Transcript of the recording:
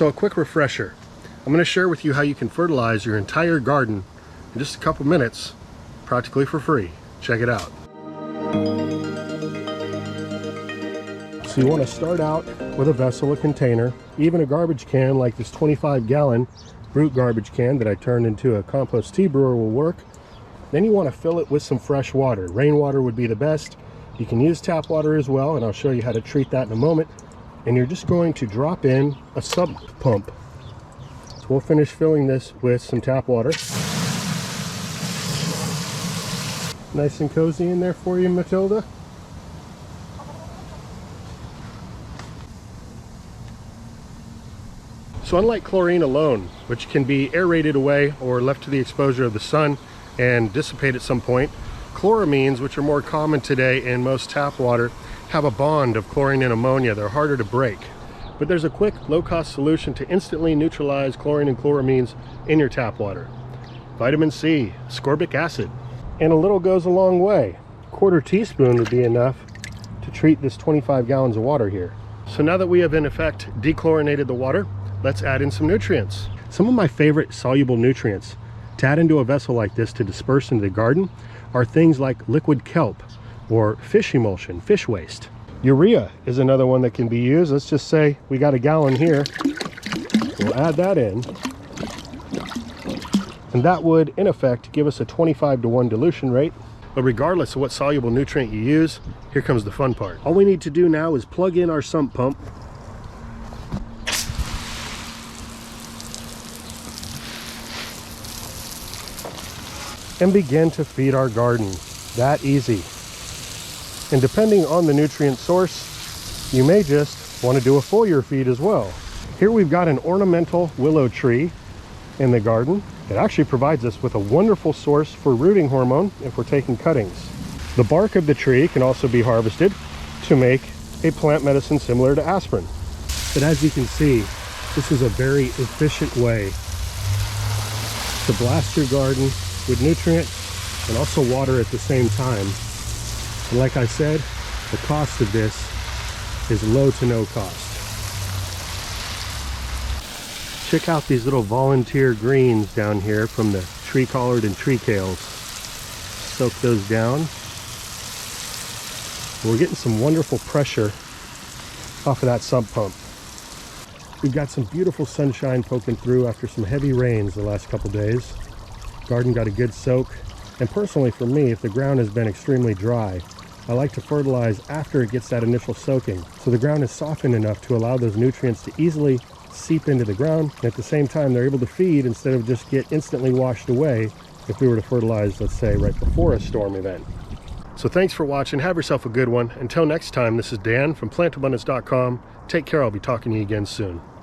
So a quick refresher. I'm going to share with you how you can fertilize your entire garden in just a couple minutes, practically for free. Check it out. So you want to start out with a vessel, a container, even a garbage can like this 25-gallon Brute garbage can that I turned into a compost tea brewer will work. Then you want to fill it with some fresh water. Rainwater would be the best. You can use tap water as well, and I'll show you how to treat that in a moment. And you're just going to drop in a sump pump. So we'll finish filling this with some tap water. Nice and cozy in there for you, Matilda. So unlike chlorine alone, which can be aerated away or left to the exposure of the sun and dissipate at some point, chloramines, which are more common today in most tap water, have a bond of chlorine and ammonia. They're harder to break. But there's a quick, low-cost solution to instantly neutralize chlorine and chloramines in your tap water. Vitamin C, ascorbic acid. And a little goes a long way. A quarter teaspoon would be enough to treat this 25 gallons of water here. So now that we have in effect dechlorinated the water, let's add in some nutrients. Some of my favorite soluble nutrients to add into a vessel like this to disperse into the garden are things like liquid kelp or fish emulsion, fish waste. Urea is another one that can be used. Let's just say we got a gallon here. We'll add that in. And that would, in effect, give us a 25-to-1 dilution rate. But regardless of what soluble nutrient you use, here comes the fun part. All we need to do now is plug in our sump pump. And begin to feed our garden. That easy. And depending on the nutrient source, you may just want to do a foliar feed as well. Here we've got an ornamental willow tree in the garden. It actually provides us with a wonderful source for rooting hormone if we're taking cuttings. The bark of the tree can also be harvested to make a plant medicine similar to aspirin. But as you can see, this is a very efficient way to blast your garden with nutrients and also water at the same time. And like I said, the cost of this is low to no cost. Check out these little volunteer greens down here from the tree collard and tree kales. Soak those down. We're getting some wonderful pressure off of that sump pump. We've got some beautiful sunshine poking through after some heavy rains the last couple days. Garden got a good soak, and personally for me, if the ground has been extremely dry, I like to fertilize after it gets that initial soaking, so the ground is softened enough to allow those nutrients to easily seep into the ground, and at the same time they're able to feed instead of just get instantly washed away if we were to fertilize, let's say, right before a storm event. So thanks for watching. Have yourself a good one. Until next time, this is Dan from plantabundance.com. Take care. I'll be talking to you again soon.